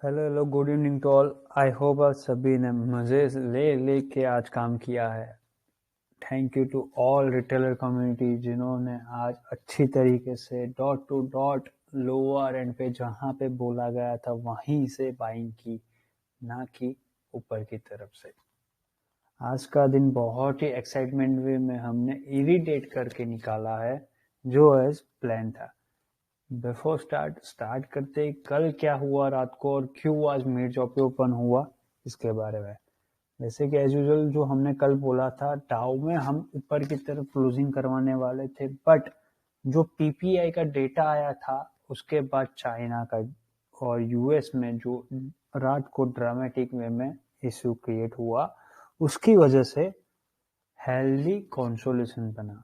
Hello hello good evening to all. I hope आज सभी ने मज़े ले के आज काम किया है। Thank you to all retailer community जिन्होंने आज अच्छी तरीके से dot to dot lower end पे जहाँ पे बोला गया था वहीं से बाइंग की, ना कि ऊपर की तरफ से। आज का दिन बहुत ही एक्साइटमेंट वे में हमने इरिटेट करके निकाला है जो एज प्लान था। बिफोर स्टार्ट करते ही कल क्या हुआ रात को और क्यों आज मिड जॉब पे ओपन हुआ इसके बारे में। जैसे कि एज यूजुअल जो हमने कल बोला था, डाउ में हम ऊपर की तरफ क्लोजिंग करवाने वाले थे, बट जो पीपीआई का डेटा आया था उसके बाद चाइना का और यूएस में जो रात को ड्रामेटिक वे में इश्यू क्रिएट हुआ, उसकी वजह से हेल्दी कंसोलिडेशन बना।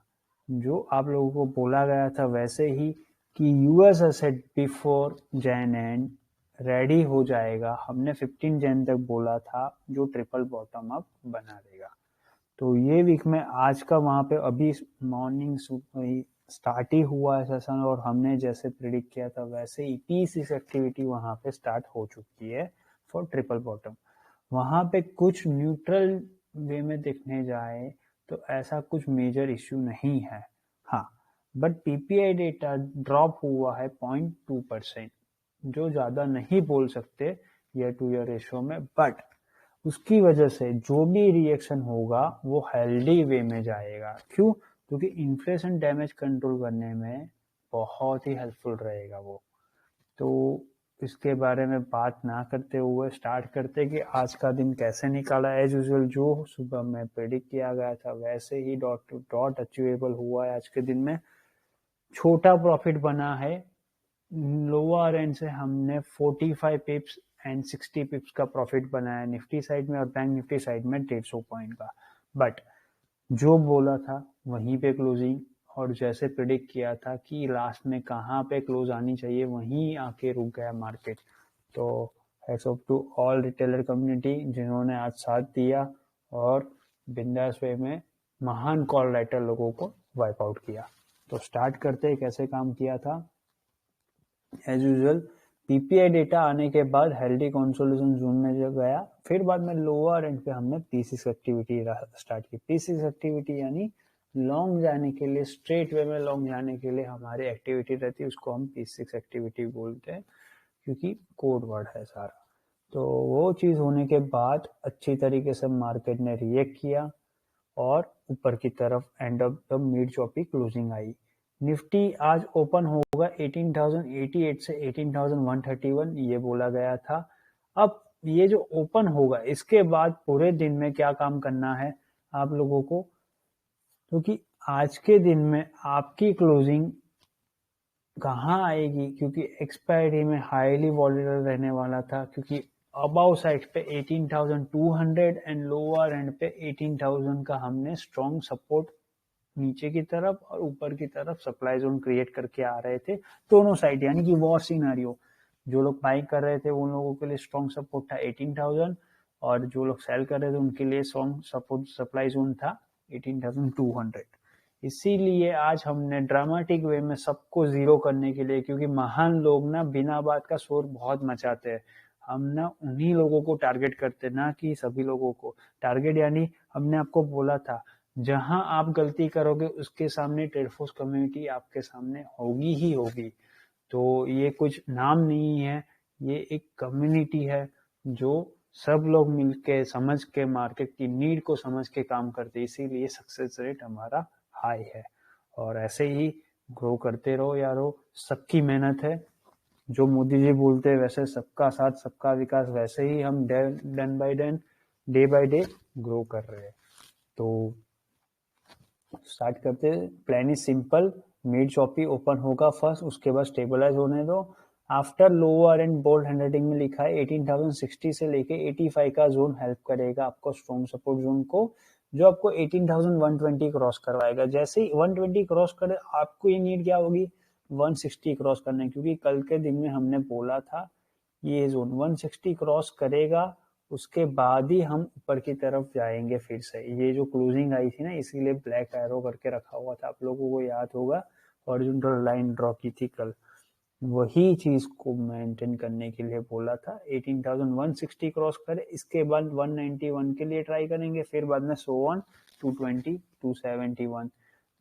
जो आप लोगों को बोला गया था वैसे ही कि US asset before Jain and ready हो जाएगा, हमने 15 जैन तक बोला था, जो ट्रिपल बॉटम अप बना देगा। तो ये वीक में आज का वहां पे अभी मॉर्निंग स्टार्ट ही हुआ है सेशन और हमने जैसे प्रिडिक्ट किया था वैसे ही T6 एक्टिविटी वहां पे स्टार्ट हो चुकी है फॉर ट्रिपल बॉटम। वहां पे कुछ न्यूट्रल वे में देखने जाए तो ऐसा कुछ मेजर इश्यू नहीं है। हाँ, बट पीपीआई डेटा ड्रॉप हुआ है 0.2%, जो ज्यादा नहीं बोल सकते ईयर टू ईयर रेशियो में, बट उसकी वजह से जो भी रिएक्शन होगा वो हेल्दी वे में जाएगा। क्यों? क्योंकि इन्फ्लेशन डैमेज कंट्रोल करने में बहुत ही हेल्पफुल रहेगा वो। तो इसके बारे में बात ना करते हुए स्टार्ट करते कि आज का दिन कैसे निकाला। एज यूजुअल जो सुबह में प्रेडिक्ट किया गया था वैसे ही डॉट टू डॉट अचीवेबल हुआ है। आज के दिन में छोटा प्रॉफिट बना है, लोअर एंड से हमने 45 पिप्स एंड 60 पिप्स का प्रॉफिट बनाया निफ्टी साइड में और बैंक निफ्टी साइड में 150 पॉइंट का। बट जो बोला था वहीं पे क्लोजिंग, और जैसे प्रिडिक्ट किया था कि लास्ट में कहाँ पे क्लोज आनी चाहिए वहीं आके रुक गया मार्केट। तो hats off to all retailer community जिन्होंने आज साथ दिया और बिंदास वे में महान कॉल राइटर लोगों को वाइप आउट किया। तो स्टार्ट करते कैसे काम किया था। एज यूजुअल पीपीआई डेटा आने के बाद हेल्दी कंसोलिडेशन जोन में जो गया, फिर बाद में लोअर एंड पे हमने P6 एक्टिविटी स्टार्ट की। P6 एक्टिविटी यानी लॉन्ग जाने के लिए, स्ट्रेट वे में लॉन्ग जाने के लिए हमारी एक्टिविटी रहती है, उसको हम P6 एक्टिविटी बोलते हैं क्योंकि कोड वर्ड है सारा। तो वो चीज होने के बाद अच्छी तरीके से मार्केट ने रिएक्ट किया और ऊपर की तरफ end of the mid choppy closing I. Nifty आज ओपन होगा 18,088 से 18,131, ये बोला गया था। अब ये जो ओपन होगा इसके बाद पूरे दिन में क्या काम करना है आप लोगों को, क्योंकि आज के दिन में आपकी क्लोजिंग कहाँ आएगी, क्योंकि एक्सपायरी में हाईली वॉलेटाइल रहने वाला था, क्योंकि अबाउ साइड पे 18,200 एंड लोअर एंड पे 18,000 का हमने स्ट्रॉन्ग सपोर्ट नीचे की तरफ और ऊपर की तरफ सप्लाई जोन क्रिएट करके आ रहे थे दोनों साइड, यानी कि वॉर सिनारियो। जो लोग बाइंग कर रहे थे उन लोगों के लिए स्ट्रॉन्ग सपोर्ट था 18,000 और जो लोग सेल कर रहे थे उनके लिए स्ट्रॉन्ग सपोर्ट सप्लाई जोन था 18,200। इसीलिए आज हमने ड्रामेटिक वे में सबको जीरो करने के लिए, क्योंकि महान लोग ना बिना बात का शोर बहुत मचाते हैं, हम ना उन्हीं लोगों को टारगेट करते, ना कि सभी लोगों को टारगेट। यानी हमने आपको बोला था जहां आप गलती करोगे उसके सामने ट्रेडफोर्स कम्युनिटी आपके सामने होगी ही होगी। तो ये कुछ नाम नहीं है, ये एक कम्युनिटी है जो सब लोग मिलके समझ के मार्केट की नीड को समझ के काम करते, इसीलिए सक्सेस रेट हमारा हाई है। और ऐसे ही ग्रो करते रहो यारो, सबकी मेहनत है। जो मोदी जी बोलते हैं वैसे सबका साथ सबका विकास, वैसे ही हम done by done day by day grow कर रहे हैं। तो स्टार्ट करते हैं। Plan is simple, mid choppy open होगा फर्स्ट, उसके बाद स्टेबलाइज होने दो। After lower end bold handwriting में लिखा है 18,060 से लेके 85 का जोन हेल्प करेगा आपको स्ट्रॉन्ग सपोर्ट जोन को, जो आपको 18,120 क्रॉस करवाएगा। जैसे ही 120 क्रॉस करे आपको ये नीड क्या होगी, 160 क्रॉस करने, क्योंकि कल के दिन में हमने बोला था ये जोन 160 क्रॉस करेगा उसके बाद ही हम ऊपर की तरफ जाएंगे। फिर से ये जो क्लोजिंग आई थी ना, इसीलिए ब्लैक एरो करके रखा हुआ था, आप लोगों को याद होगा, हॉरिजॉन्टल लाइन ड्रॉ की थी कल। वही चीज को मेंटेन करने के लिए बोला था। 18,160 क्रॉस करे, इसके बाद 191 के लिए ट्राई करेंगे, फिर बाद में सो ऑन 220 271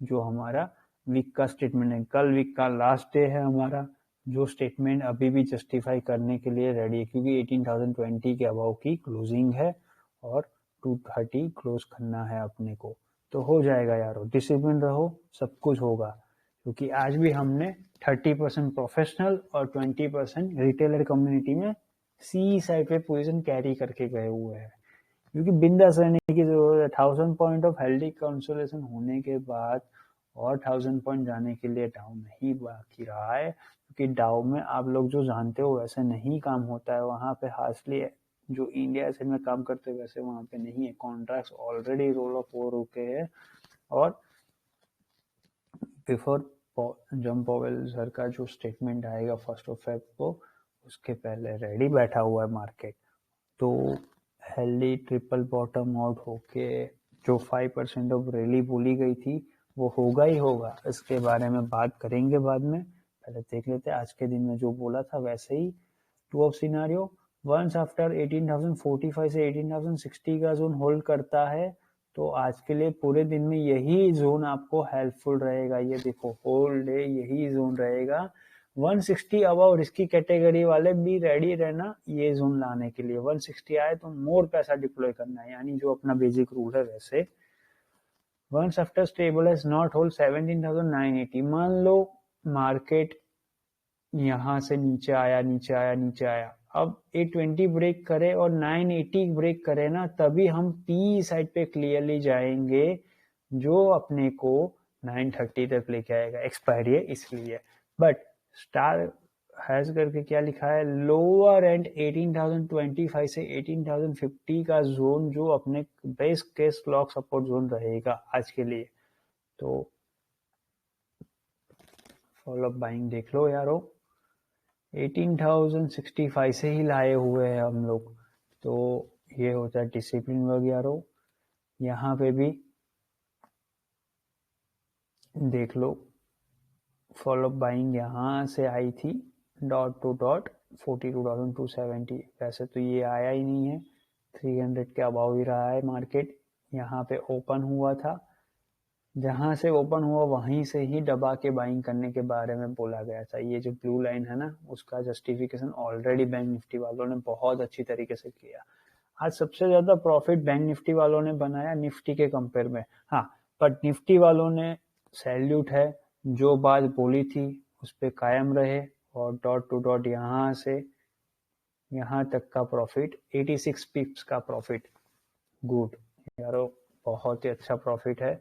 जो हमारा वीक का स्टेटमेंट है। कल वीक का लास्ट डे है हमारा, जो स्टेटमेंट अभी भी जस्टिफाई करने के लिए रेडी है, क्योंकि 18,020 के अबाव की क्लोजिंग है और 230 क्लोज करना है अपने को, तो हो जाएगा यारो। डिसिप्लिन रहो, सब कुछ होगा, क्योंकि आज भी हमने 30% प्रोफेशनल और 20% रिटेलर कम्युनिटी में सी साइड पे पोजीशन कैरी करके गए हुए हैं, क्योंकि बिंदास रहने की जरूरत है। 1000 पॉइंट ऑफ हेल्दी कंसोलेशन होने के बाद और 1000 पॉइंट जाने के लिए डाउ नहीं बाकी रहा है, क्योंकि डाउ में आप लोग जो जानते हो वैसे नहीं काम होता है, वहां पे हार्डली जो इंडिया से में काम करते वैसे वहां पे नहीं है। कॉन्ट्रैक्ट्स ऑलरेडी रोल ऑफ हो रुके हैं और बिफोर जॉन पॉवेल सर का जो स्टेटमेंट आएगा 1 फेब को, उसके पहले रेडी बैठा हुआ है मार्केट। तो हेल्दी ट्रिपल बॉटम आउट होके जो 5% ऑफ रैली बोली गई थी वो होगा ही होगा, इसके बारे में बात करेंगे बाद में। पहले देख लेते हैं आज के दिन में जो बोला था वैसे ही। Two of scenario, once after 18,045 से 18,060 का जोन होल्ड करता है, तो आज के लिए पूरे दिन में यही जोन आपको हेल्पफुल रहेगा। ये देखो होल डे यही जोन रहेगा। 160 अबव रिस्की कैटेगरी वाले भी रेडी रहना ये जोन लाने के लिए। 160 आए तो मोर पैसा डिप्लॉय करना है, यानी जो अपना बेसिक रूल है वैसे। Once after stable as not hold 17,980, मान लो मार्केट यहाँ से नीचे आया नीचे आया नीचे आया, अब 820 ब्रेक करे और 980 ब्रेक करे ना, तभी हम पी साइड पे क्लियरली जाएंगे, जो अपने को 930 तक लेके आएगा। एक्सपायरी है इसलिए, बट स्टार हैज करके क्या लिखा है, लोअर एंड 18,025 से 18,050 का जोन जो अपने best case lock support zone रहेगा आज के लिए। तो फॉलो बाइंग देख लो यारो, 18,065 से ही लाए हुए हैं हम लोग, तो ये होता है डिसिप्लिन वर्क यारो। यहाँ पे भी देख लो, फॉलो बाइंग यहाँ से आई थी डॉट टू डॉट 42,270, वैसे तो ये आया ही नहीं है, 300 के अबाव ही रहा है मार्केट। यहाँ पे ओपन हुआ था, जहां से ओपन हुआ वहीं से ही दबा के बाइंग करने के बारे में बोला गया था। ये जो ब्लू लाइन है ना, उसका जस्टिफिकेशन ऑलरेडी बैंक निफ्टी वालों ने बहुत अच्छी तरीके से किया। आज सबसे ज्यादा प्रॉफिट बैंक निफ्टी वालों ने बनाया निफ्टी के कंपेयर में। हाँ, बट निफ्टी वालों ने सैल्यूट है, जो बात बोली थी उस पर कायम रहे और डॉट टू डॉट यहाँ से यहाँ तक का प्रॉफिट 86 पिप्स का प्रॉफिट, गुड यारो, बहुत ही अच्छा प्रॉफिट है।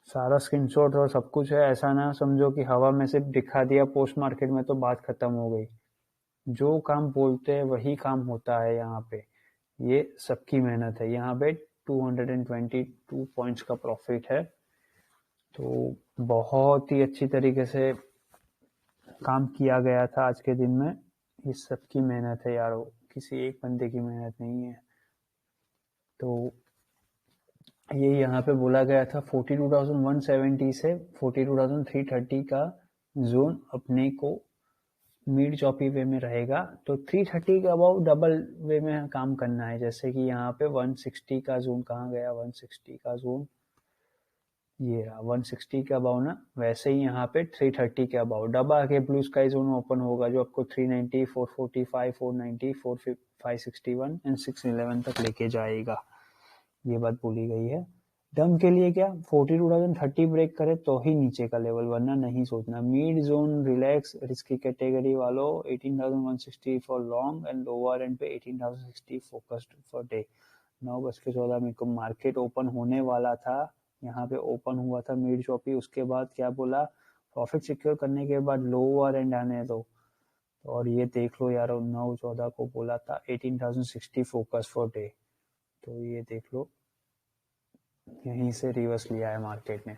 सारा स्क्रीनशॉट और सब कुछ है, ऐसा ना समझो कि हवा में सिर्फ दिखा दिया पोस्ट मार्केट में तो बात खत्म हो गई। जो काम बोलते हैं वही काम होता है यहाँ पे, ये सबकी मेहनत है। यहाँ पे 222 पॉइंट्स का प्रॉफिट है, तो बहुत ही अच्छी तरीके से काम किया गया था आज के दिन में। ये सबकी मेहनत है यारो, किसी एक बंदे की मेहनत नहीं है। तो ये यहाँ पे बोला गया था 42,170 से 42,330 का जोन अपने को मिड चॉपी वे में रहेगा, तो 330 के अबाउ डबल वे में काम करना है। जैसे कि यहाँ पे 160 का जोन कहाँ गया, 160 का जोन ये रहा 160 के अबाउ ना, वैसे ही यहाँ पे 330 के अबाउ दबा के ब्लू स्काई जोन ओपन होगा, जो आपको 390, 445, 490, 561 एंड 611 तक लेके जाएगा। ये बात बोली गई है। डम के लिए क्या, 42,030 ब्रेक करे तो ही नीचे का लेवल, वरना नहीं सोचना। Mid zone relax risky category वालों 18,160 for long and lower end पे 18,060 फोकस्ड फॉर डे। 9:14 में को मार्केट ओपन होने वाला था, यहाँ पे ओपन हुआ था मिड चॉपी, उसके बाद क्या बोला, प्रॉफिट सिक्योर करने के बाद लोअर एंड आने दो। और ये देख लो यार, 9/14 को बोला था 18,060 फोकस फॉर डे, तो ये देख लो यहीं से रिवर्स लिया है मार्केट ने।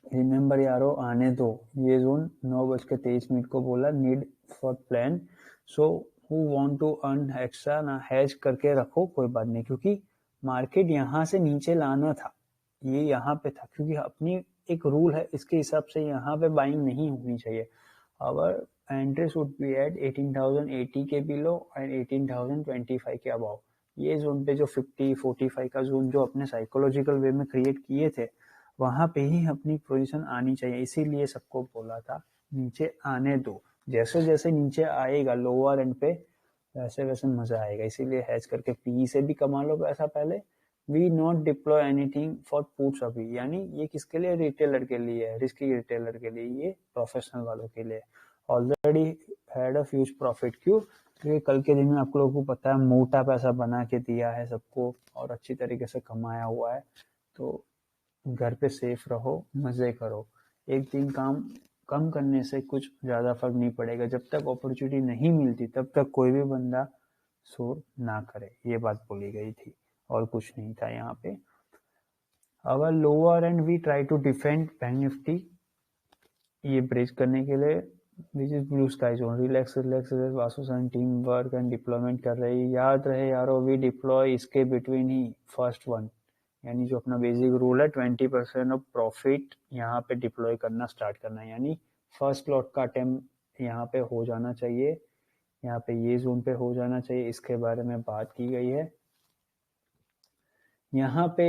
रिमेंबर यारो, आने दो, ये जोन 9:23 को बोला need for plan, so who want to earn extra ना हैज करके रखो, कोई बात नहीं, क्योंकि मार्केट यहाँ से नीचे लाना था, ये यहाँ पे था, क्योंकि अपनी एक रूल है, इसके हिसाब से यहाँ पे बाइंग नहीं होनी चाहिए। our entries would be at 18,080 के बिलो एंड 18,025 के अबाव। ये जोन पे जो 50 45 का जोन जो अपने साइकोलॉजिकल वे में क्रिएट किए थे वहां पे ही अपनी पोजीशन आनी चाहिए, इसीलिए सबको बोला था नीचे आने दो, जैसे जैसे नीचे आएगा लोअर एंड पे वैसे वैसे मजा आएगा, इसीलिए हैज करके पी से भी कमा लो पैसा पहले। We not deploy anything for puts अभी, यानी ये किसके लिए, रिटेलर के लिए है, रिस्की रिटेलर के लिए, ये प्रोफेशनल वालों के लिए। Already had a fuse profit, क्यों, क्योंकि कल के दिन में आप लोगों को पता है मोटा पैसा बना के दिया है सबको और अच्छी तरीके से कमाया हुआ है, तो घर पे सेफ रहो, मजे करो। एक दिन काम कम करने से कुछ ज्यादा फर्क नहीं पड़ेगा, जब तक अपॉर्चुनिटी नहीं मिलती तब तक कोई भी बंदा शोर ना करे, ये बात बोली गई थी और कुछ नहीं था यहाँ पे। Our lower end we try to defend bank Nifty, ये ब्रेक करने के लिए which is blue sky zone, relax relax Vasusan team work and deployment कर रही। याद रहे यारो, वी डिप्लॉय इसके बिटवीन ही फर्स्ट वन, यानी जो अपना बेसिक रूल है 20% ऑफ प्रॉफिट यहाँ पे डिप्लॉय करना स्टार्ट करना है, यानी फर्स्ट लॉट का अटेम्प्ट यहाँ पे हो जाना चाहिए, यहाँ पे ये जोन पे हो जाना चाहिए, इसके बारे में बात की गई है। यहाँ पे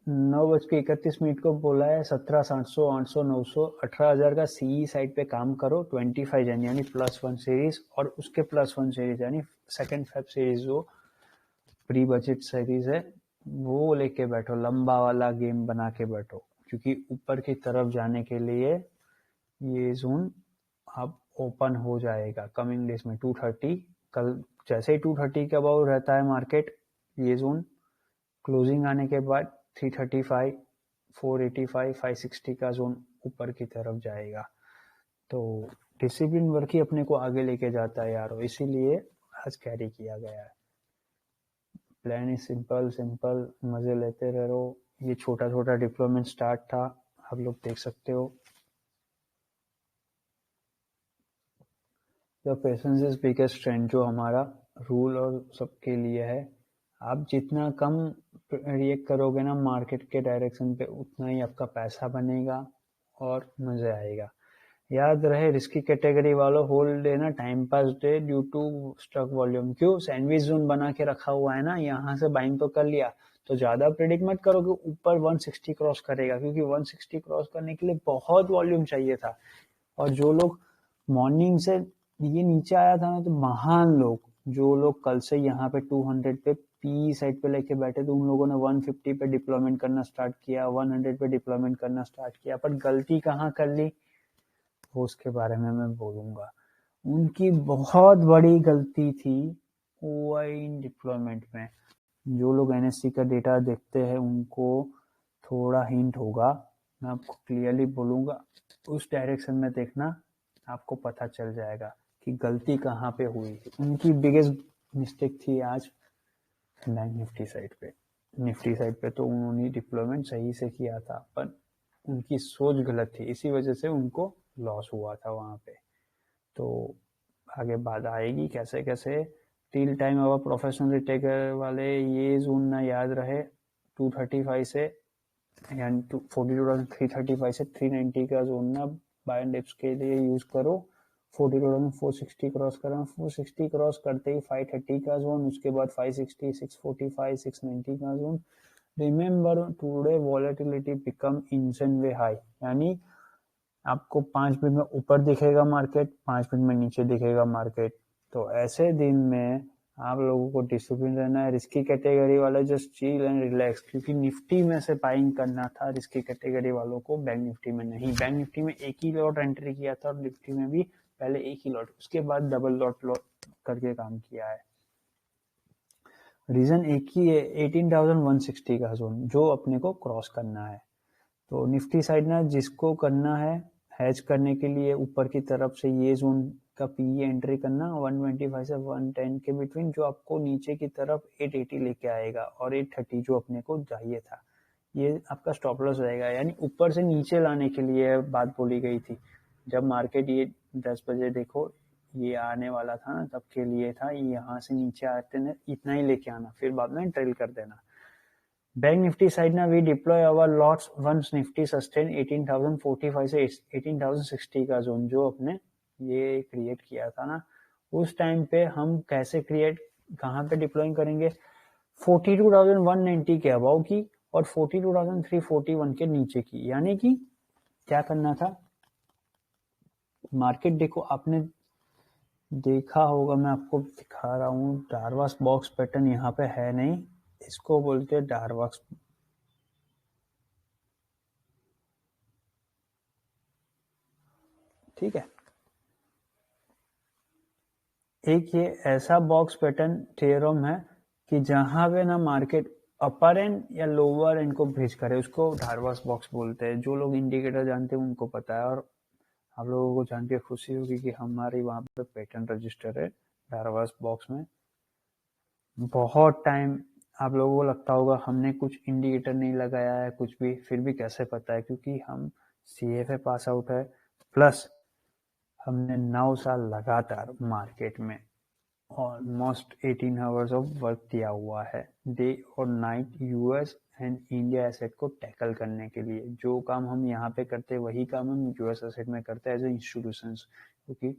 9:31 को बोला है 17, 700, 800, 900, 18,000 का सीई साइड पे काम करो 25 जन, यानी +1 सीरीज और उसके +1 सीरीज यानी सेकेंड फेब सीरीज जो प्री बजट सीरीज है वो लेके बैठो, लंबा वाला गेम बना के बैठो, क्योंकि ऊपर की तरफ जाने के लिए ये जोन अब ओपन हो जाएगा कमिंग डेज में 230। कल जैसे ही 230 के अबाउ रहता है मार्केट, ये जोन क्लोजिंग आने के बाद 335, 485, 560 का जोन ऊपर की तरफ जाएगा। तो डिसिप्लिन वर्क ही अपने को आगे लेके जाता है यारो, इसीलिए आज कैरी किया गया है। प्लान इज सिंपल सिंपल, मजे लेते रहो। ये छोटा छोटा डिप्लॉयमेंट स्टार्ट था, आप लोग देख सकते हो। The patience is biggest strength, जो हमारा रूल और सबके लिए है। आप जितना कम रिएक्ट करोगे ना मार्केट के डायरेक्शन पे, उतना ही आपका पैसा बनेगा और मजा आएगा। याद रहे रिस्की कैटेगरी वालों, होल्ड डे ना time pass day due to stock volume. क्यों, सैंडविच जोन बना के रखा हुआ है ना, यहाँ से बाइंग तो कर लिया, तो ज्यादा प्रेडिक्ट मत करो कि ऊपर 160 क्रॉस करेगा, क्योंकि 160 क्रॉस करने के लिए बहुत वॉल्यूम चाहिए था। और जो लोग मॉर्निंग से ये नीचे आया था ना, तो महान लोग, जो लोग कल से यहाँ पे 200 पे पी साइड पे लेके बैठे थे, उन लोगों ने 150 पे डिप्लॉयमेंट करना स्टार्ट किया, 100 पे डिप्लॉयमेंट करना स्टार्ट किया, पर गलती कहाँ कर ली वो उसके बारे में मैं बोलूंगा। उनकी बहुत बड़ी गलती थी इन डिप्लॉयमेंट में। जो लोग एनएससी का डेटा देखते हैं उनको थोड़ा हिंट होगा, मैं आपको क्लियरली बोलूंगा, उस डायरेक्शन में देखना, आपको पता चल जाएगा कि गलती कहाँ पे हुई थी। उनकी बिगेस्ट मिस्टेक थी आज बैंक निफ्टी साइड पे। निफ्टी साइड पे तो उन्होंने डिप्लॉयमेंट सही से किया था, पर उनकी सोच गलत थी, इसी वजह से उनको लॉस हुआ था वहां पे। तो आगे बात आएगी कैसे कैसे। टिल टाइम अब प्रोफेशनल रिटेलर वाले ये जोन ना याद रहे, 235 से यानी 42,335 से 390 का जोन ना बाय एंड डिप्स के लिए यूज करो। 42,460 क्रॉस करना, 460 क्रॉस करते ही 530 का जोन, उसके बाद 560, 645, 690 का जोन। Remember today volatility become insane way high, यानी आपको 5 मिनट में ऊपर दिखेगा मार्केट, 5 मिनट में नीचे दिखेगा मार्केट। तो ऐसे दिन में आप लोगों को डिसिप्लिन रहना है। रिस्की कैटेगरी वाले जस्ट चिल एंड रिलैक्स, क्योंकि निफ्टी में से बाइंग करना था रिस्की कैटेगरी वालों को, बैंक निफ्टी में नहीं। बैंक निफ्टी में एक ही लॉट एंट्री किया था और निफ्टी में भी पहले एक ही लॉट, उसके बाद डबल लॉट करके काम किया है। रीजन एक ही है, 18,160 का जोन जो अपने को क्रॉस करना है। तो निफ्टी साइड ना जिसको करना है हैज करने के लिए ऊपर की तरफ से ये जोन का पीई एंट्री करना 125 से 110 के बिटवीन, जो आपको नीचे की तरफ 880 लेके आएगा, और 830 जो अपने को चाहिए था, ये आपका स्टॉप लॉस रहेगा। यानी ऊपर से नीचे लाने के लिए बात बोली गई थी। जब मार्केट ये 10 बजे देखो ये आने वाला था ना, तब के लिए था, यहाँ से नीचे आते ना इतना ही लेके आना, फिर बाद में ट्रेल कर देना। बैंक निफ्टी साइड ना we deploy our lots once Nifty sustain 18,045 से 18,060 का जोन, जो अपने ये क्रिएट किया था ना, उस टाइम पे हम कैसे क्रिएट, कहाँ पे डिप्लॉइंग करेंगे, 42,190 के अबाव की और 42,341 के नीचे की। यानी कि क्या करना था, मार्केट देखो आपने देखा होगा, मैं आपको दिखा रहा हूँ, डार्वास बॉक्स पैटर्न यहाँ पे है नहीं, इसको बोलते हैं डार्वास। ठीक है, एक ये ऐसा बॉक्स पैटर्न थ्योरम है कि जहां पे ना मार्केट अपर एंड या लोअर एंड को ब्रिज करे, उसको डार्वास बॉक्स बोलते हैं। जो लोग इंडिकेटर जानते हैं उनको पता है, और आप लोगों को जान के खुशी होगी कि हमारी वहां पे पैटर्न रजिस्टर है डार्वास बॉक्स में। बहुत टाइम आप लोगों को लगता होगा हमने कुछ इंडिकेटर नहीं लगाया है कुछ भी, फिर भी कैसे पता है, क्योंकि हम CFA पास आउट है, प्लस हमने 9 साल लगातार मार्केट में ऑलमोस्ट 18 आवर्स ऑफ वर्क किया हुआ है, डे और night, US and India asset को टैकल करने के लिए। जो काम हम यहाँ पे करते हैं वही काम हम यूएस एसेट में करते हैं एज ए इंस्टीट्यूशंस, क्योंकि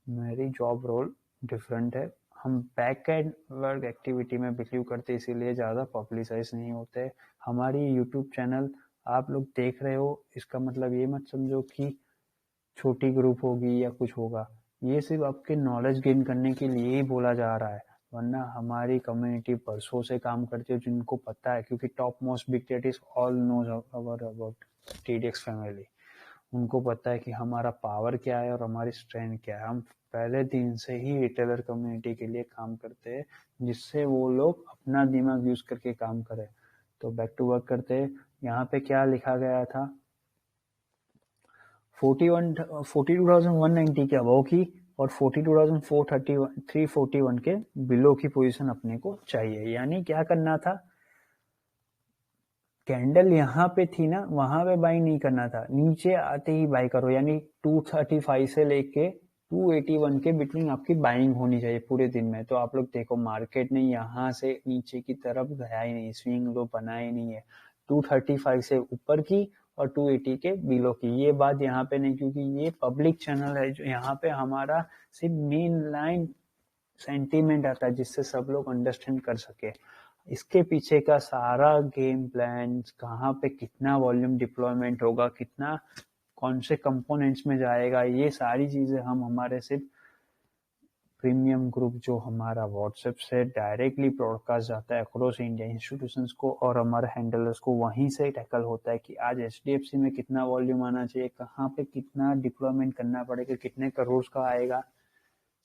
मेरी जॉब रोल डिफरेंट है। हम बैक एंड वर्क एक्टिविटी में बिलीव करते हैं, इसीलिए ज़्यादा पब्लिसाइज नहीं होते। हमारी यूट्यूब चैनल आप लोग देख रहे हो, इसका मतलब ये मत समझो कि छोटी ग्रुप होगी या कुछ होगा, ये सिर्फ आपके नॉलेज गेन करने के लिए ही बोला जा रहा है, वरना हमारी कम्युनिटी बरसों से काम करती है, जिनको पता है, क्योंकि top most big daddies all knows about TDX family. उनको पता है कि हमारा पावर क्या है और हमारी स्ट्रेंथ क्या है। हम पहले दिन से ही रिटेलर कम्युनिटी के लिए काम करते हैं, जिससे वो लोग अपना दिमाग यूज करके काम करें। तो बैक टू वर्क करते हैं। यहाँ पे क्या लिखा गया था, 42,190 के अबव की और 42,341 के बिलो की पोजीशन अपने को चाहिए। यानी क्या करना था, कैंडल यहाँ पे थी ना, वहां पे बाई नहीं करना था, नीचे आते ही बाई करो। यानी 235 से लेके 281 के बिटवीन आपकी बाइंग होनी चाहिए पूरे दिन में। तो आप लोग देखो, मार्केट ने यहाँ से नीचे की तरफ गया ही नहीं, स्विंग लो बना ही नहीं है। 235 से ऊपर की और 280 के बिलो की, ये बात यहाँ पे नहीं, क्योंकि ये पब्लिक चैनल है। जो यहाँ पे हमारा सिर्फ मेन लाइन सेंटीमेंट आता है, जिससे सब लोग अंडरस्टैंड कर सके इसके पीछे का सारा गेम प्लान, कहाँ पे कितना वॉल्यूम डिप्लॉयमेंट होगा, कितना कौन से कंपोनेंट्स में जाएगा, ये सारी चीजें हम हमारे सिर्फ प्रीमियम ग्रुप जो हमारा व्हाट्सएप से डायरेक्टली ब्रॉडकास्ट जाता है अक्रॉस इंडिया इंस्टीट्यूशंस को, और हमारे हैंडलर्स को वहीं से टैकल होता है कि आज HDFC में कितना वॉल्यूम आना चाहिए, कहाँ पे कितना डिप्लॉयमेंट करना पड़ेगा, कितने करोड़ का आएगा,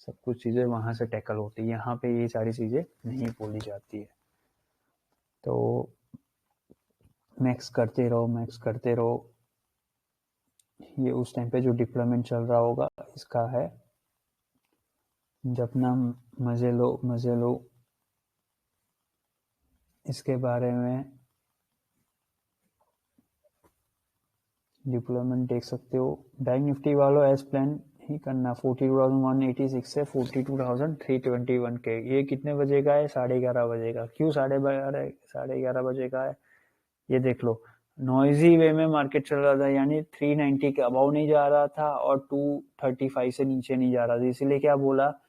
सब कुछ चीजें वहां से टैकल होती है। यहाँ पे ये सारी चीजें नहीं बोली जाती है। तो मैक्स करते रहो, मैक्स करते रहो। ये उस टाइम पे जो डिप्लॉयमेंट चल रहा होगा इसका है, जब ना मजे लो मजे लो। इसके बारे में डिप्लॉयमेंट देख सकते हो। बैंक निफ्टी वालों एज प्लान ही करना, 42,186 से 42,321 के। ये कितने बजे का है, 11:30 बजे का। क्यों 11:30 बजे का है, ये देख लो। नॉइजी वे में मार्केट चल रहा था, यानी 390 के अबाव नहीं जा रहा था और 235 से नीचे नहीं जा रहा था। इसीलिए क्या बोला,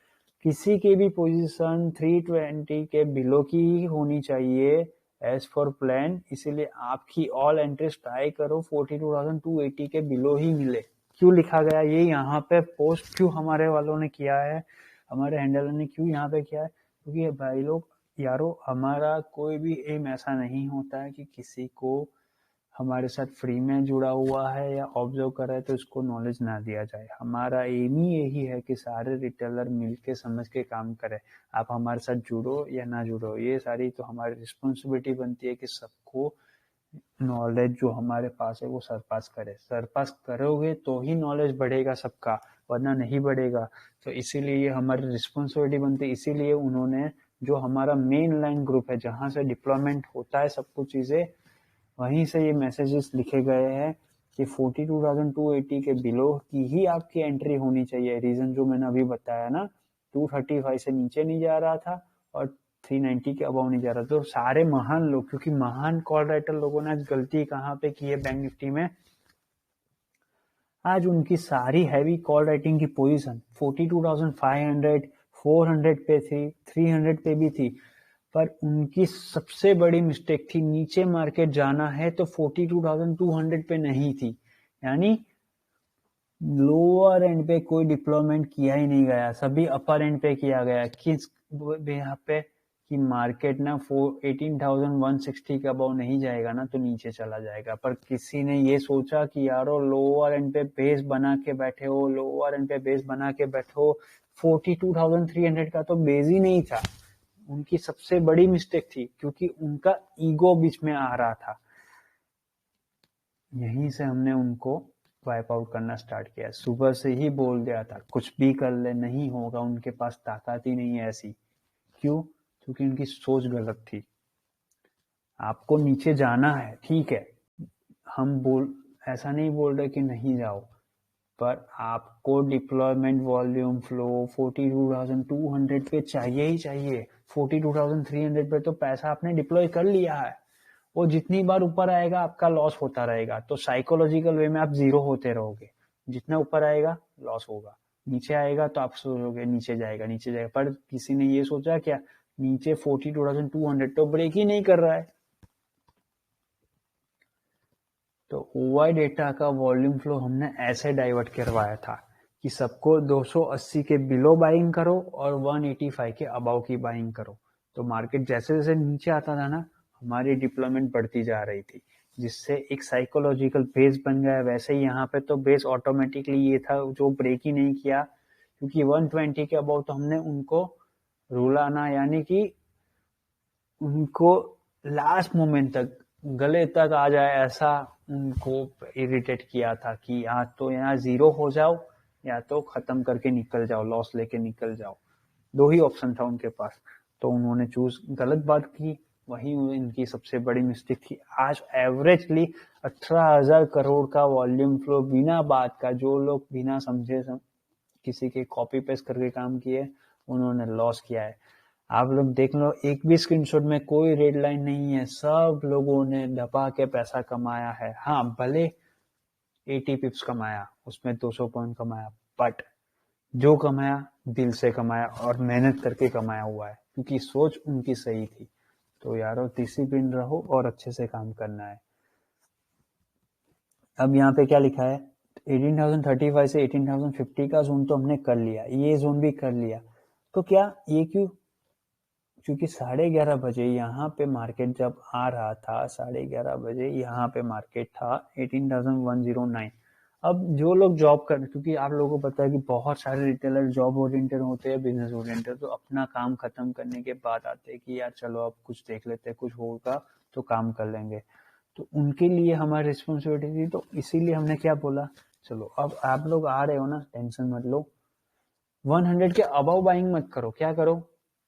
किसी की भी पोजीशन 320 के बिलो की ही होनी चाहिए एज फॉर प्लान। इसीलिए आपकी ऑल एंट्रीज ट्राई करो 42,280 के बिलो ही मिले। क्यों लिखा गया ये यहाँ पे पोस्ट, क्यों हमारे वालों ने किया है, हमारे हैंडलर ने क्यों यहाँ पे किया है, क्योंकि भाई लोग यारो, हमारा कोई भी एम ऐसा नहीं होता है कि किसी को हमारे साथ फ्री में जुड़ा हुआ है या ऑब्जर्व कर रहा है तो इसको नॉलेज ना दिया जाए। हमारा एम ही यही है कि सारे रिटेलर मिलके समझ के काम करें। आप हमारे साथ जुड़ो या ना जुड़ो, ये सारी तो हमारी रिस्पॉन्सिबिलिटी बनती है कि सबको नॉलेज जो हमारे पास है वो सरपास करे। सरपास करोगे तो ही नॉलेज बढ़ेगा सबका, वरना नहीं बढ़ेगा। तो इसीलिए ये हमारी रिस्पॉन्सिबिलिटी बनती है। इसीलिए उन्होंने जो हमारा मेन लाइन ग्रुप है, जहाँ से डिप्लॉयमेंट होता है सब कुछ चीजें, वहीं से ये मैसेजेस लिखे गए हैं कि 42,280 के बिलो की ही आपकी एंट्री होनी चाहिए। रीजन जो मैंने अभी बताया ना, 235 से नीचे नहीं जा रहा था और 390 के अबाव नहीं जा रहा। तो सारे महान लोग, क्योंकि महान कॉल राइटर लोगों ने आज गलती कहाँ पे की है बैंक निफ्टी में, आज उनकी सारी हैवी कॉल राइटिंग की पोजीशन 42,500, 400 पे थी, 300 पे भी थी, पर उनकी सबसे बड़ी मिस्टेक थी नीचे मार्केट जाना है तो 42,200 पे नहीं थी, यानी लोअर एंड पे कोई डिप्लॉयमेंट किया ही नहीं गया, सभी अपर एंड पे किया गया। किस यहाँ पे कि मार्केट ना 18,160 के अबव नहीं जाएगा ना तो नीचे चला जाएगा, पर किसी ने ये सोचा कि यारो लोअर एंड पे बेस बना के बैठे हो, लोअर एंड पे बेस बना के बैठे हो, 42,300 का तो बेस ही नहीं था। उनकी सबसे बड़ी मिस्टेक थी क्योंकि उनका ईगो बीच में आ रहा था, यहीं से हमने उनको वाइप आउट करना स्टार्ट किया। सुबह से ही बोल दिया था कुछ भी कर ले, नहीं होगा, उनके पास ताकत ही नहीं है ऐसी। क्यों? क्योंकि उनकी सोच गलत थी। आपको नीचे जाना है, ठीक है, हम ऐसा नहीं बोल रहे कि नहीं जाओ, पर आपको डिप्लॉयमेंट वॉल्यूम फ्लो 42,200 पे चाहिए ही चाहिए। 42,300 पे तो पैसा आपने डिप्लॉय कर लिया है, वो जितनी बार ऊपर आएगा आपका लॉस होता रहेगा, तो साइकोलॉजिकल वे में आप जीरो होते रहोगे। जितना ऊपर आएगा लॉस होगा, नीचे आएगा तो आप सोचोगे नीचे जाएगा नीचे जाएगा, पर किसी ने ये सोचा क्या नीचे 42,200 तो ब्रेक ही नहीं कर रहा है। तो ओवाई डेटा का वॉल्यूम फ्लो हमने ऐसे डाइवर्ट करवाया था कि सबको 280 के बिलो बाइंग करो और 185 के अबाव की बाइंग करो। तो मार्केट जैसे जैसे नीचे आता था ना, हमारी डिप्लॉयमेंट बढ़ती जा रही थी, जिससे एक साइकोलॉजिकल बेस बन गया। वैसे ही यहाँ पे तो बेस ऑटोमेटिकली ये था जो ब्रेक ही नहीं किया, क्योंकि 120 के अबाव तो हमने उनको रुलाना, यानी कि उनको लास्ट मोमेंट तक गले तक आ जाए ऐसा उनको इरिटेट किया था कि या तो यहाँ जीरो हो जाओ या तो खत्म करके निकल जाओ, लॉस लेके निकल जाओ। दो ही ऑप्शन था उनके पास, तो उन्होंने चूज गलत बात की, वही इनकी सबसे बड़ी मिस्टेक थी। आज एवरेजली 18,000 करोड़ का वॉल्यूम फ्लो बिना बात का, जो लोग बिना समझे किसी के कॉपी पेस्ट करके काम किए उन्होंने लॉस किया है। आप लोग देख लो, एक भी स्क्रीनशॉट में कोई रेड लाइन नहीं है, सब लोगों ने दबा के पैसा कमाया है। हाँ, भले 80 पिप्स कमाया, उसमें 200 पॉइंट कमाया, बट जो कमाया दिल से कमाया और मेहनत करके कमाया हुआ है, क्योंकि सोच उनकी सही थी। तो यारो डिसिप्लिन रहो और अच्छे से काम करना है। अब यहाँ पे क्या लिखा है, 18,035 से 18,050 का जोन तो हमने कर लिया, ये जोन भी कर लिया, तो क्या ये क्यों? क्योंकि 11:30 बजे यहाँ पे मार्केट जब आ रहा था, 11:30 बजे यहाँ पे मार्केट था 18,109। अब जो लोग जॉब कर, क्योंकि आप लोगों को पता है कि बहुत सारे रिटेलर जॉब ओरिएंटेड होते हैं, बिजनेस ओरिएंटेड, तो अपना काम खत्म करने के बाद आते हैं कि यार चलो अब कुछ देख लेते हैं, कुछ होगा तो काम कर लेंगे। तो उनके लिए हमारी रिस्पॉन्सिबिलिटी थी, तो इसीलिए हमने क्या बोला, चलो अब आप लोग आ रहे हो ना, टेंशन मत लो, 100 के अबव बाइंग मत करो, क्या करो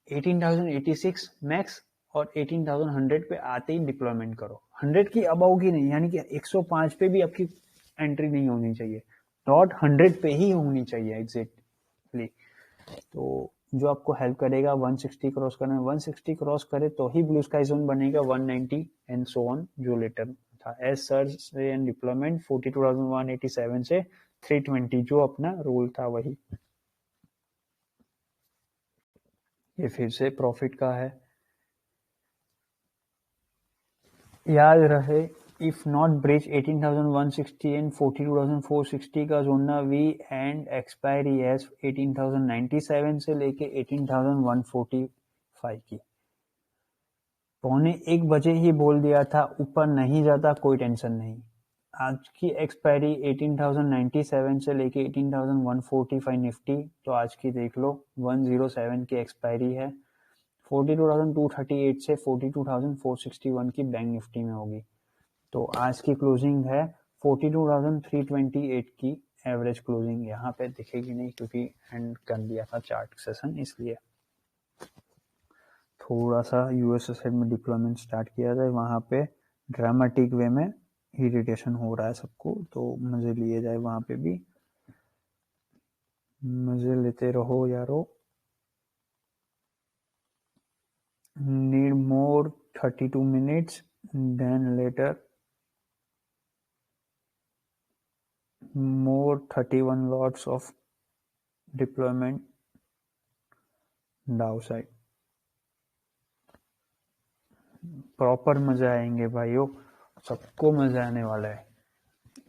18,086 मैक्स और 18,100 पे आते ही डिप्लॉयमेंट करो। 100 की अबव की नहीं, यानी कि 105 पे भी आपकी एंट्री नहीं होनी चाहिए, डॉट 100 पे ही होनी चाहिए एग्जैक्टली। तो जो आपको हेल्प करेगा 160 क्रॉस करने, 160 क्रॉस करे तो ही ब्लू स्काई जोन बनेगा, 190 एंड सो ऑन जो लेटर था। एज सर्च एंड डिप्लॉयमेंट 42,187 से 320 जो अपना रूल था वही। ये फिर से प्रॉफिट का है, याद रहे, इफ नॉट ब्रिज 18,160 एंड 42,460 का जोन ना, वी एंड एक्सपायरी एज 18,097 से लेके 18,145 की। 12:45 ही बोल दिया था, ऊपर नहीं जाता कोई टेंशन नहीं। आज की एक्सपायरी 18,097 से लेके 18,145 निफ्टी, तो आज की देख लो 107 की एक्सपायरी है। 42,238 से 42,461 की बैंक निफ्टी में होगी। तो आज की क्लोजिंग है 42,328 की एवरेज क्लोजिंग, यहाँ पे दिखेगी नहीं क्योंकि एंड कर दिया था चार्ट सेशन, इसलिए थोड़ा सा यूएस साइड में डिप्लॉयमेंट स्टार्ट किया जाए, वहाँ पे ड्रामेटिक वे में इरिटेशन हो रहा है सबको, तो मजे लिए जाए, वहाँ पे भी मजे लेते रहो यारो। need more 32 minutes, then later more 31 lots of deployment downside. Proper मजा आएंगे भाइयों, सबको मजा आने वाला है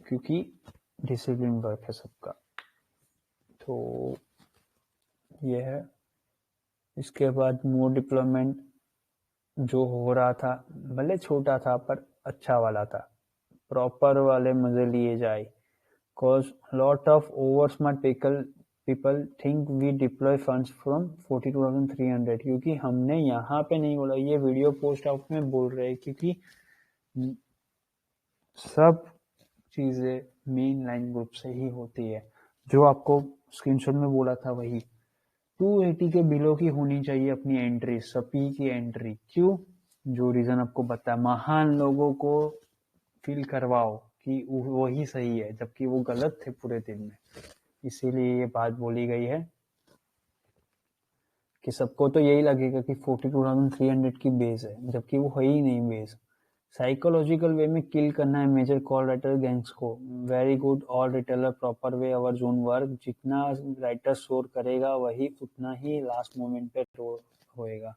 क्योंकि डिसिप्लिन वर्क है सबका। तो ये है। इसके बाद मोर डिप्लॉयमेंट जो हो रहा था, भले छोटा था पर अच्छा वाला था, प्रॉपर वाले मजे लिए जाए। Cause lot of oversmart people think we deploy funds from 42,300, क्योंकि हमने यहाँ पे नहीं बोला, ये वीडियो पोस्ट आउट में बोल रहे हैं क्योंकि सब चीजें मेन लाइन ग्रुप से ही होती है। जो आपको स्क्रीनशॉट में बोला था वही 280 के बिलो की होनी चाहिए अपनी एंट्री, सपी की एंट्री। क्यों? जो रीजन आपको बताया, महान लोगों को फील करवाओ कि वही सही है जबकि वो गलत थे पूरे दिन में। इसीलिए ये बात बोली गई है कि सबको तो यही लगेगा कि 42,300 की बेस है, जबकि वो है ही नहीं बेस। साइकोलॉजिकल वे में किल करना है मेजर कॉल राइटर गैंग्स को। Very good all retailer proper way our zone work. जितना राइटर शोर करेगा वही उतना ही लास्ट मोमेंट पे होएगा।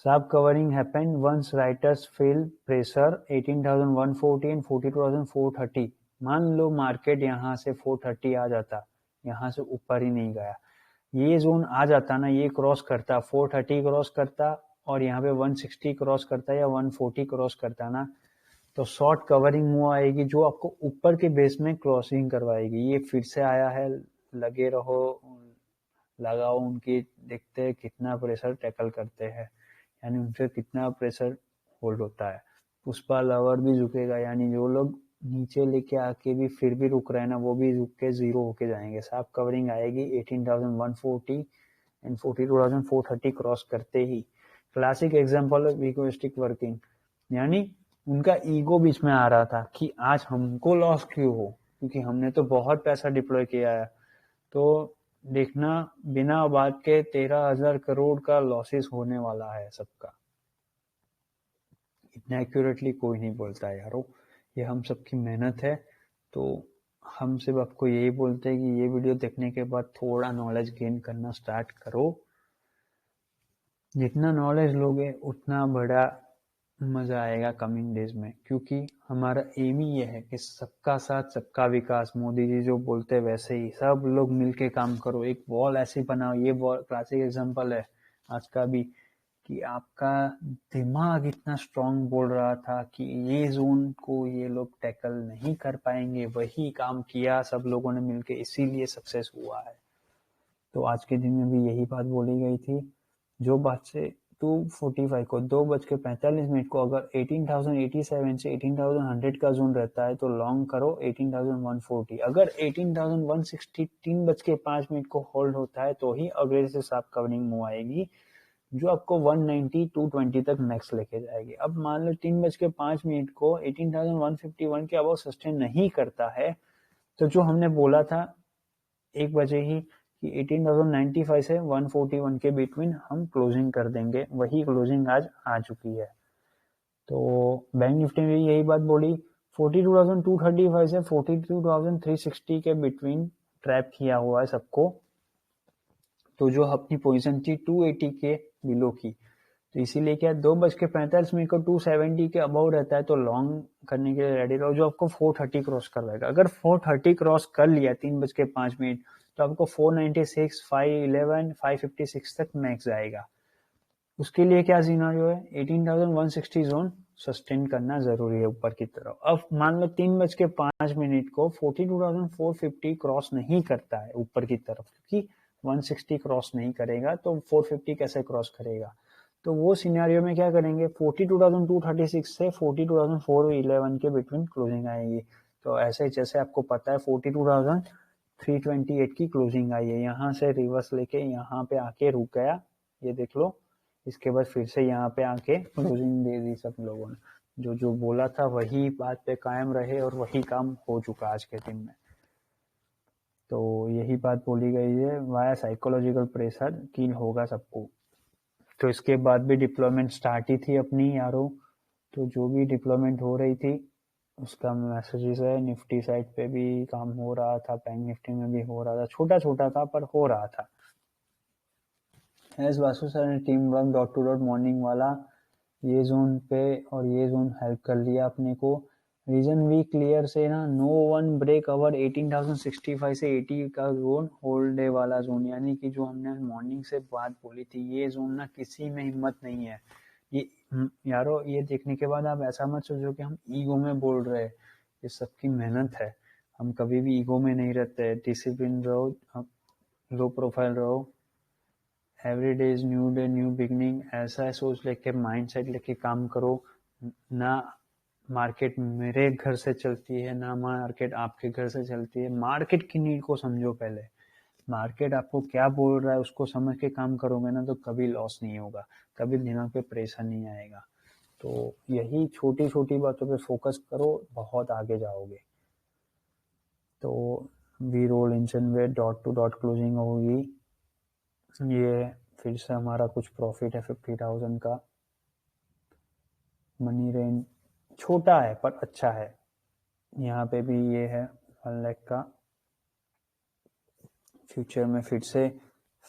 Sharp covering happened once writers feel pressure 18,140 and 42,430। मान लो मार्केट यहाँ से 430 आ जाता, यहाँ से ऊपर ही नहीं गया, ये जोन आ जाता ना, ये क्रॉस करता 430 क्रॉस करता और यहाँ पे 160 क्रॉस करता या 140 क्रॉस करता ना, तो शॉर्ट कवरिंग मूव आएगी जो आपको ऊपर के बेस में क्रॉसिंग करवाएगी। ये फिर से आया है, लगे रहो, लगाओ उनकी, देखते हैं कितना प्रेशर टैकल करते हैं, यानी उनसे कितना प्रेशर होल्ड होता है। पुष्पा लवर भी झुकेगा, यानी जो लोग नीचे लेके आके भी फिर भी रुक रहे हैं ना, वो भी झुक के जीरो होके जाएंगे। साफ कवरिंग आएगी 18,140 एंड 42,430 क्रॉस करते ही। Classic example of egoistic working, यानी उनका ईगो बीच में आ रहा था कि आज हमको लॉस क्यों हो, क्योंकि हमने तो बहुत पैसा डिप्लॉय किया है। तो देखना, बिना बात के 13,000 करोड़ का लॉसेस होने वाला है सबका। इतना एक्यूरेटली कोई नहीं बोलता है यारो, ये हम सबकी मेहनत है। तो हम सिर्फ आपको यही बोलते हैं कि ये वीडियो देखने के बाद थोड़ा नॉलेज गेन करना स्टार्ट करो। जितना नॉलेज लोगे उतना बड़ा मजा आएगा कमिंग डेज में, क्योंकि हमारा एम ही ये है कि सबका साथ सबका विकास। मोदी जी जो बोलते हैं वैसे ही सब लोग मिलके काम करो, एक वॉल ऐसी बनाओ। ये वॉल क्लासिक एग्जांपल है आज का भी, कि आपका दिमाग इतना स्ट्रांग बोल रहा था कि ये जोन को ये लोग टैकल नहीं कर पाएंगे, वही काम किया सब लोगों ने मिलके, इसीलिए सक्सेस हुआ है। तो आज के दिन में भी यही बात बोली गई थी। जो बात से 2:45 को 2:45 को अगर 18,087 से 18,100 का जोन रहता है तो लॉन्ग करो 18,140। अगर 18,160 3:05 को होल्ड होता है तो ही अग्रेसिव शार्प कवरिंग मूव आएगी, जो आपको 190 220 तक मैक्स लेके जाएगी। अब मान लो 3:05 को 18,151 के अबाउ सस्टेन नहीं करता है, तो जो हमने बोला था 1 बजे ही कि 18,095 से 141 के बिटवीन हम क्लोजिंग कर देंगे, वही क्लोजिंग आज आ चुकी है। तो बैंक निफ्टी में यही बात बोली, 42,235 से 42,360 के बिटवीन ट्रैप किया हुआ है सबको। तो जो अपनी पोजीशन थी 280 के बिलो की, तो इसीलिए क्या 2:45 को 270 के अबव रहता है तो लॉन्ग करने के लिए रेडी रहो, जो आपको 430 क्रॉस करवाएगा। अगर 430 क्रॉस कर लिया 3:05 तो आपको 496, 511, 556 तक मैक्स आएगा। उसके लिए क्या सिनेरियो है, 18,160 जोन सस्टेन करना जरूरी है ऊपर की तरफ। अब मान लो 3:05 को 42,450 क्रॉस नहीं करता है ऊपर की तरफ, क्योंकि 160 क्रॉस नहीं करेगा तो 450 कैसे क्रॉस करेगा। तो वो सिनेरियो में क्या करेंगे, 42,236 से 42,411 के बिटवीन क्लोजिंग आएगी। तो ऐसे जैसे आपको पता है 42,328 की क्लोजिंग आई है, यहाँ से रिवर्स लेके यहाँ पे आके रुक गया, ये देख लो। इसके बाद फिर से यहाँ पे आके क्लोजिंग दे दी सब लोगों ने। जो जो बोला था वही बात पे कायम रहे और वही काम हो चुका आज के दिन में। तो यही बात बोली गई है, वाया साइकोलॉजिकल प्रेशर किल होगा सबको। तो इसके बाद भी डिप्लॉयमेंट स्टार्ट ही थी अपनी यारों। तो जो भी डिप्लॉयमेंट हो रही थी उसका मैसेजेस है। निफ्टी साइड पे भी काम हो रहा था, बैंक निफ्टी में भी हो रहा था, छोटा छोटा था पर हो रहा था। एस वासु सर ने team work dot to dot morning वाला ये जोन पे और ये जोन हेल्प कर लिया अपने को। रीजन वी क्लियर से ना, नो वन ब्रेक अवर 18,065 से 80 का जोन, होल्ड डे वाला जोन, यानी कि जो हमने मॉर्निंग से बात बोली थी, ये जोन ना किसी में हिम्मत नहीं है। ये यारो, ये देखने के बाद आप ऐसा मत सोचो कि हम ईगो में बोल रहे हैं, ये सबकी मेहनत है। हम कभी भी ईगो में नहीं रहते, डिसिप्लिन रहो, लो प्रोफाइल रहो, every day is new day new beginning, ऐसा सोच लेके माइंड सेट लेके काम करो। ना मार्केट मेरे घर से चलती है, ना मार्केट आपके घर से चलती है। मार्केट की नीड को समझो पहले, मार्केट आपको क्या बोल रहा है उसको समझ के काम करोगे ना, तो कभी लॉस नहीं होगा, कभी दिमाग पे प्रेशर नहीं आएगा। तो यही छोटी छोटी बातों पे फोकस करो, बहुत आगे जाओगे। तो we roll engine way dot to dot closing होगी। ये फिर से हमारा कुछ प्रॉफिट है 50,000 का। मनी रेंज छोटा है पर अच्छा है। यहाँ पे भी ये है 1 लाख का। फ्यूचर में फिर से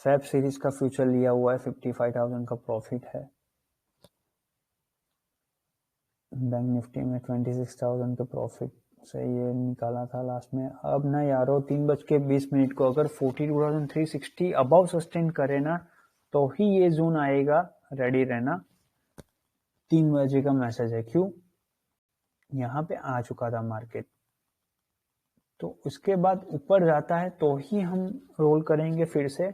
फैब सीरीज का फ्यूचर लिया हुआ है, 55,000 का प्रॉफिट है। बैंक निफ्टी में 26,000 का प्रॉफिट से ये निकाला था लास्ट में। अब ना यारो 3:20 को अगर 42,360 अबव सस्टेन करे ना, तो ही ये जोन आएगा, रेडी रहना। 3 बजे का मैसेज है। क्यों? यहाँ पे आ चुका था मार्केट, तो उसके बाद ऊपर जाता है तो ही हम रोल करेंगे फिर से।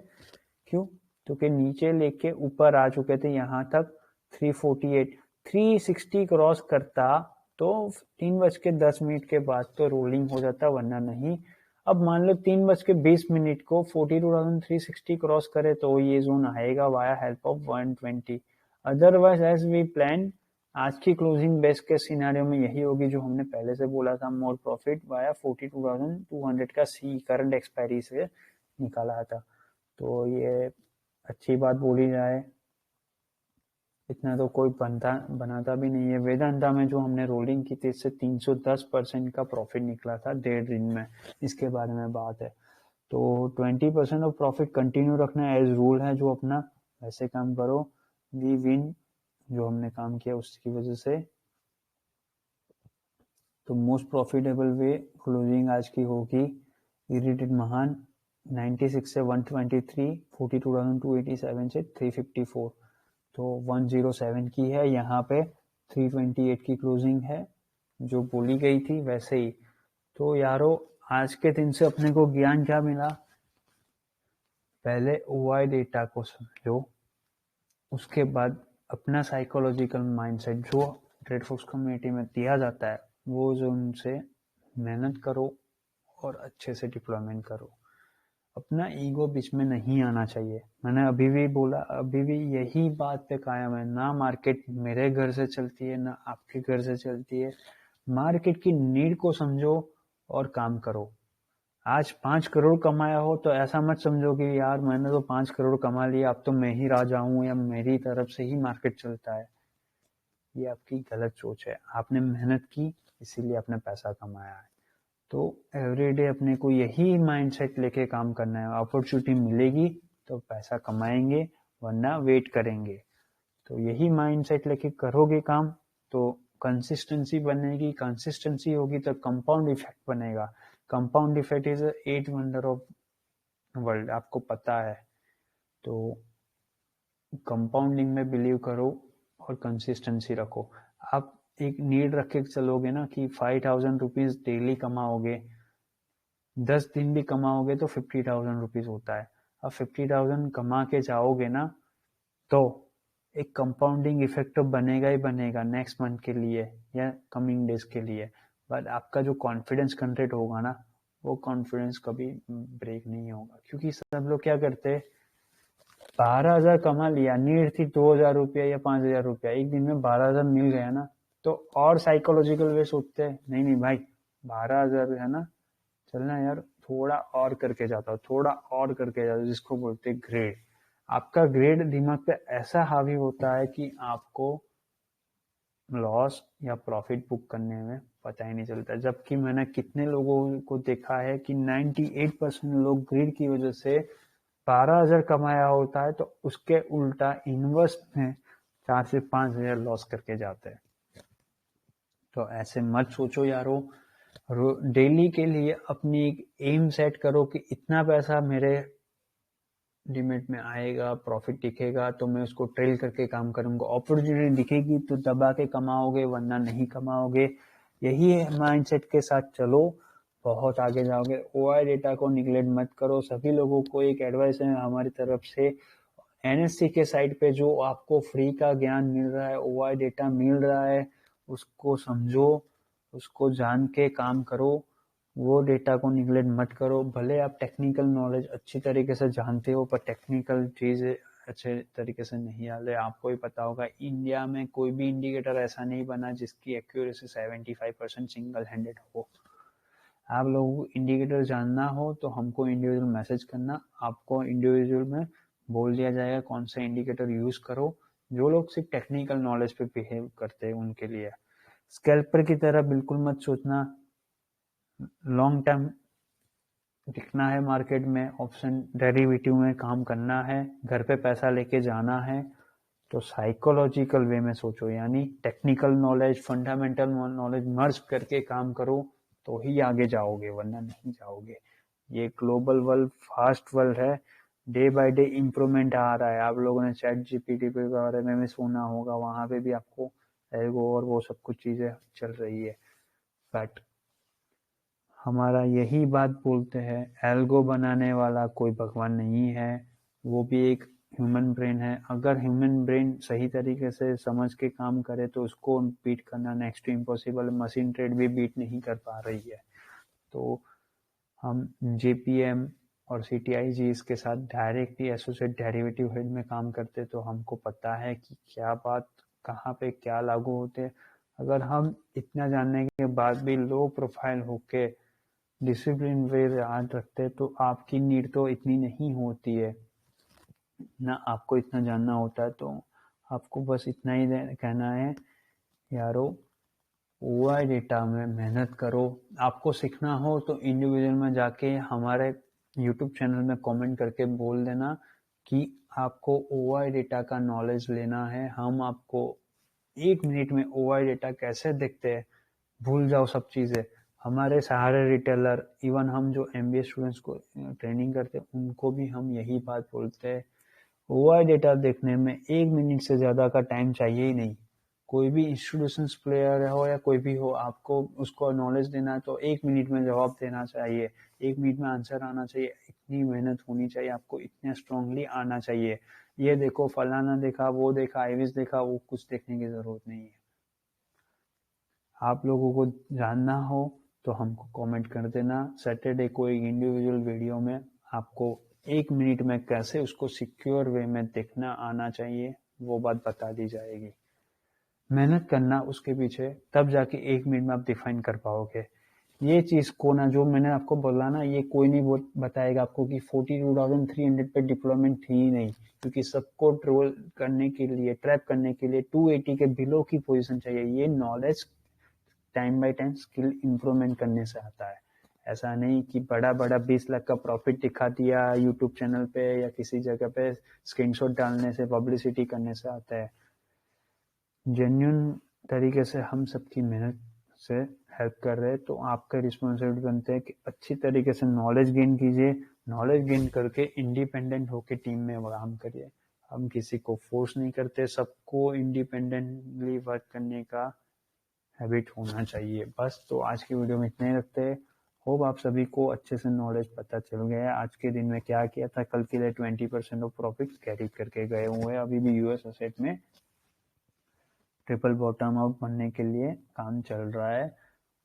क्यों? क्योंकि नीचे लेके ऊपर आ चुके थे यहाँ तक। 348 360 क्रॉस करता तो 3:10 के बाद तो रोलिंग हो जाता, वरना नहीं। अब मान लो 3:20 को 42,360 क्रॉस करे तो ये जोन आएगा via help of 120। Otherwise as we plan, आज की क्लोजिंग बेस के सिनेरियो में यही होगी जो हमने पहले से बोला था, मोर प्रॉफिट वाया 42,200 का सी करंट एक्सपायरी से निकाला था। तो ये अच्छी बात बोली जाए, इतना तो कोई बनाता भी नहीं है। वेदांता में जो हमने रोलिंग की थी, इससे 310% का प्रॉफिट निकला था 1.5 दिन में, इसके बारे में बात है। तो 20% ऑफ प्रॉफिट कंटिन्यू रखना एज रूल है, जो अपना वैसे काम करो। वी विन, जो हमने काम किया उसकी वजह से। तो मोस्ट प्रॉफिटेबल वे क्लोजिंग आज की होगी इरिटेड महान 96 से 123, 42,287 से 354, तो 107 की है। यहाँ पे 328 की क्लोजिंग है, जो बोली गई थी वैसे ही। तो यारो, आज के दिन से अपने को ज्ञान क्या मिला? पहले ओआई डेटा को समझो, उसके बाद अपना साइकोलॉजिकल माइंडसेट जो ट्रेडफॉक्स कम्युनिटी में दिया जाता है, वो जो उनसे मेहनत करो और अच्छे से डिप्लॉयमेंट करो। अपना ईगो बीच में नहीं आना चाहिए। मैंने अभी भी बोला, अभी भी यही बात पे कायम है। ना मार्केट मेरे घर से चलती है, ना आपके घर से चलती है। मार्केट की नीड को समझो और काम करो। आज 5 करोड़ कमाया हो तो ऐसा मत समझो कि यार मैंने तो 5 करोड़ कमा लिया, अब तो मैं ही राजा हूँ या मेरी तरफ से ही मार्केट चलता है। ये आपकी गलत सोच है। आपने मेहनत की, इसीलिए आपने पैसा कमाया है। तो एवरीडे अपने को यही माइंडसेट लेके काम करना है। अपॉर्चुनिटी मिलेगी तो पैसा कमाएंगे, वरना वेट करेंगे। तो यही माइंडसेट लेके करोगे काम तो कंसिस्टेंसी बनेगी। कंसिस्टेंसी होगी तो कंपाउंड इफेक्ट बनेगा। Compound effect is 8 wonder of world, आपको पता है। तो कंपाउंडिंग में बिलीव करो और कंसिस्टेंसी रखो। आप एक नीड रख के चलोगे ना कि 5,000 रुपीज डेली कमाओगे, 10 दिन भी कमाओगे तो 50,000 रुपीज होता है। अब 50,000 कमा के जाओगे ना, तो एक कंपाउंडिंग इफेक्ट तो बनेगा ही बनेगा नेक्स्ट मंथ के लिए या कमिंग डेज के लिए। बट आपका जो कॉन्फिडेंस जनरेट होगा ना, वो कॉन्फिडेंस कभी ब्रेक नहीं होगा। क्योंकि सब लोग क्या करते हैं, 12,000 कमा लिया, नीड थी 2,000 रुपया या 5,000 रुपया, एक दिन में 12,000 मिल गया ना, तो और साइकोलॉजिकल वे सोचते हैं, नहीं नहीं भाई 12,000 है ना, चलना यार थोड़ा और करके जाता हूँ, थोड़ा और करके जाता हूँ, जिसको बोलते हैं ग्रेड। आपका ग्रेड दिमाग पे ऐसा हावी होता है कि आपको लॉस या प्रॉफिट बुक करने में पता ही नहीं चलता। जबकि मैंने कितने लोगों को देखा है कि 98% लोग ग्रीड की वजह से 12,000 कमाया होता है तो उसके उल्टा इन्वेस्ट में 4 से 5,000 लॉस करके जाते हैं। तो ऐसे मत सोचो यारो, डेली के लिए अपनी एक एम सेट करो कि इतना पैसा मेरे लिमिट में आएगा, प्रॉफिट दिखेगा तो मैं उसको ट्रेल करके काम करूंगा। अपॉर्चुनिटी दिखेगी तो दबा के कमाओगे, वरना नहीं कमाओगे। यही माइंडसेट के साथ चलो, बहुत आगे जाओगे। ओआई डेटा को निगलेक्ट मत करो। सभी लोगों को एक एडवाइस है हमारी तरफ से, एनएससी के साइट पे जो आपको फ्री का ज्ञान मिल रहा है, ओआई डेटा मिल रहा है, उसको समझो, उसको जान के काम करो। वो डेटा को निगलेक्ट मत करो। भले आप टेक्निकल नॉलेज अच्छी तरीके से जानते हो, पर टेक्निकल चीज़ अच्छे तरीके से नहीं आते। आपको ही पता होगा, इंडिया में कोई भी इंडिकेटर ऐसा नहीं बना जिसकी एक्यूरेसी 75% सिंगल हैंडेड हो। आप लोगों को इंडिकेटर जानना हो तो हमको इंडिविजुअल मैसेज करना, आपको इंडिविजुअल में बोल दिया जाएगा कौन सा इंडिकेटर यूज करो। जो लोग सिर्फ टेक्निकल नॉलेज पे बिहेव करते हैं उनके लिए। स्कैल्पर की तरह बिल्कुल मत सोचना। लॉन्ग टर्म दिखना है मार्केट में, ऑप्शन डेरिवेटिव में काम करना है, घर पे पैसा लेके जाना है, तो साइकोलॉजिकल वे में सोचो। यानी टेक्निकल नॉलेज, फंडामेंटल नॉलेज मर्ज करके काम करो तो ही आगे जाओगे, वरना नहीं जाओगे। ये ग्लोबल वर्ल्ड, फास्ट वर्ल्ड है, डे बाय डे इम्प्रूवमेंट आ रहा है। आप लोगों ने चैट जीपीटी के बारे में भी सुना होगा, वहां पे भी आपको एल्गो और वो सब कुछ चीजें चल रही है। बट हमारा यही बात बोलते हैं, एल्गो बनाने वाला कोई भगवान नहीं है, वो भी एक ह्यूमन ब्रेन है। अगर ह्यूमन ब्रेन सही तरीके से समझ के काम करे तो उसको बीट करना next to impossible. Machine trade भी बीट नहीं कर पा रही है। तो हम जेपीएम और सीटीआईजी इसके साथ डायरेक्टली एसोसिएट डेरिवेटिव हेड में काम करते, तो हमको पता है कि क्या बात कहाँ पे क्या लागू होते। अगर हम इतना जानने के बाद भी लो प्रोफाइल होके डिसिप्लिन वे याद रखते तो आपकी नीड तो इतनी नहीं होती है ना। आपको इतना जानना होता है तो आपको बस इतना ही कहना है यारो, ओआई डेटा में मेहनत करो। आपको सीखना हो तो इंडिविजुअल में जाके हमारे यूट्यूब चैनल में कमेंट करके बोल देना कि आपको ओआई डेटा का नॉलेज लेना है। हम आपको 1 मिनट में ओआई डेटा कैसे दिखते हैं, भूल जाओ सब चीज़ें। हमारे सारे रिटेलर, इवन हम जो एमबीए स्टूडेंट्स को ट्रेनिंग करते हैं, उनको भी हम यही बात बोलते हैं, ओआई डेटा देखने में 1 मिनट से ज़्यादा का टाइम चाहिए ही नहीं। कोई भी इंस्टीट्यूशंस प्लेयर हो या कोई भी हो, आपको उसको नॉलेज देना है तो 1 मिनट में जवाब देना चाहिए, 1 मिनट में आंसर आना चाहिए। इतनी मेहनत होनी चाहिए आपको, इतने स्ट्रांगली आना चाहिए। ये देखो फलाना देखा, वो देखा, आईविस देखा, वो कुछ देखने की जरूरत नहीं है। आप लोगों को जानना हो तो हमको कमेंट कर देना। सैटरडे को एक इंडिविजुअल वीडियो में आपको 1 मिनट में कैसे उसको सिक्योर वे में देखना आना चाहिए, वो बात बता दी जाएगी। मेहनत करना उसके पीछे, तब जाके 1 मिनट में आप डिफाइन कर पाओगे। ये चीज को ना, जो मैंने आपको बोला ना, ये कोई नहीं बताएगा आपको कि 42,300 पे डिप्लॉयमेंट थी ही नहीं, क्योंकि सबको ट्रोल करने के लिए, ट्रैप करने के लिए 280 के बिलो की पोजीशन चाहिए। ये knowledge time by time skill improvement करने से आता है। ऐसा नहीं कि बड़ा बड़ा 20 लाख का प्रॉफिट दिखा दिया यूट्यूब चैनल पे या किसी जगह पे स्क्रीनशॉट डालने से, पब्लिसिटी करने से आता है। जेन्युइन तरीके से हम सबकी मेहनत से हेल्प कर रहे हैं, तो आपका रिस्पॉन्सिबिलिटी बनते हैं कि अच्छी तरीके से नॉलेज गेन कीजिए। नॉलेज गेन करके इंडिपेंडेंट होके टीम में काम करिए। हम किसी को फोर्स नहीं करते, सबको इंडिपेंडेंटली वर्क करने का हैबिट होना चाहिए। बस तो आज की वीडियो में इतना ही रखते हैं। होप आप सभी को अच्छे से नॉलेज पता चल गया है। आज के दिन में क्या किया था, कल के लिए 20% ऑफ प्रॉफिट कैरी करके गए हुए हैं। अभी भी यूएस एसेट में ट्रिपल बॉटम आउट बनने के लिए काम चल रहा है।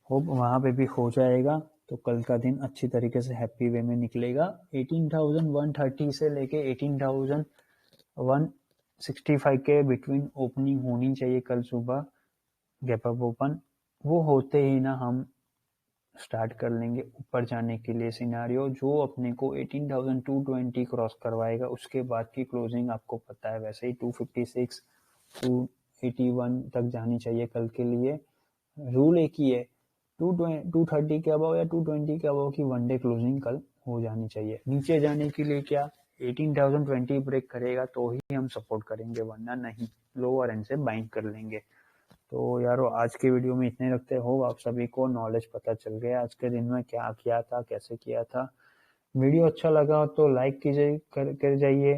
होप वहां पे भी हो जाएगा तो कल का दिन अच्छी तरीके से हैप्पी वे में निकलेगा। 18,130 से लेके 18,165 के बिटवीन ओपनिंग होनी चाहिए कल सुबह, गैप अप ओपन। वो होते ही ना हम स्टार्ट कर लेंगे ऊपर जाने के लिए सिनारियो, जो अपने को 18,220 क्रॉस करवाएगा। उसके बाद की क्लोजिंग आपको पता है, वैसे ही 256 281 तक जानी चाहिए कल के लिए। रूल एक ही है, 230 के अबव या 220 के अबव की वन डे क्लोजिंग कल हो जानी चाहिए। नीचे जाने के लिए क्या 18,020 ब्रेक करेगा तो ही हम सपोर्ट करेंगे, वरना नहीं, लोअर एंड से बाइंग कर लेंगे। तो यारो आज के वीडियो में इतने रखते हो। आप सभी को नॉलेज पता चल गया आज के दिन में क्या किया था, कैसे किया था। वीडियो अच्छा लगा तो लाइक कीजिए, कर जाइए,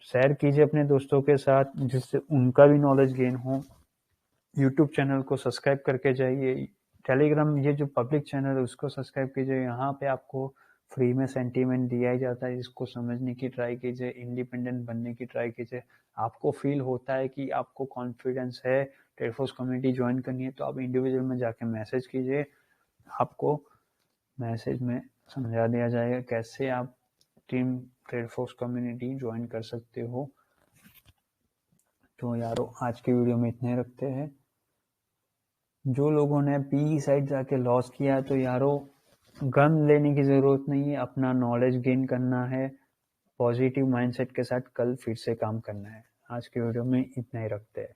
शेयर कीजिए अपने दोस्तों के साथ जिससे उनका भी नॉलेज गेन हो। यूट्यूब चैनल को सब्सक्राइब करके जाइए। टेलीग्राम ये जो पब्लिक चैनल है उसको सब्सक्राइब कीजिए। यहाँ पे आपको फ्री में सेंटीमेंट दिया ही जाता है, इसको समझने की ट्राई कीजिए, इंडिपेंडेंट बनने की ट्राई कीजिए। आपको फील होता है कि आपको कॉन्फिडेंस है ट्रेड फोर्स कम्युनिटी ज्वाइन करनी है तो आप इंडिविजुअल में जाके मैसेज कीजिए, आपको मैसेज में समझा दिया जाएगा कैसे आप team trade force community join कर सकते हो। तो यारो आज की वीडियो में इतने रखते हैं। जो लोगों ने पी साइड जाके लॉस किया है तो यारो गन लेने की जरूरत नहीं है, अपना नॉलेज गेन करना है, पॉजिटिव माइंडसेट के साथ कल फिर से काम करना है। आज की वीडियो में इतना ही रखते हैं।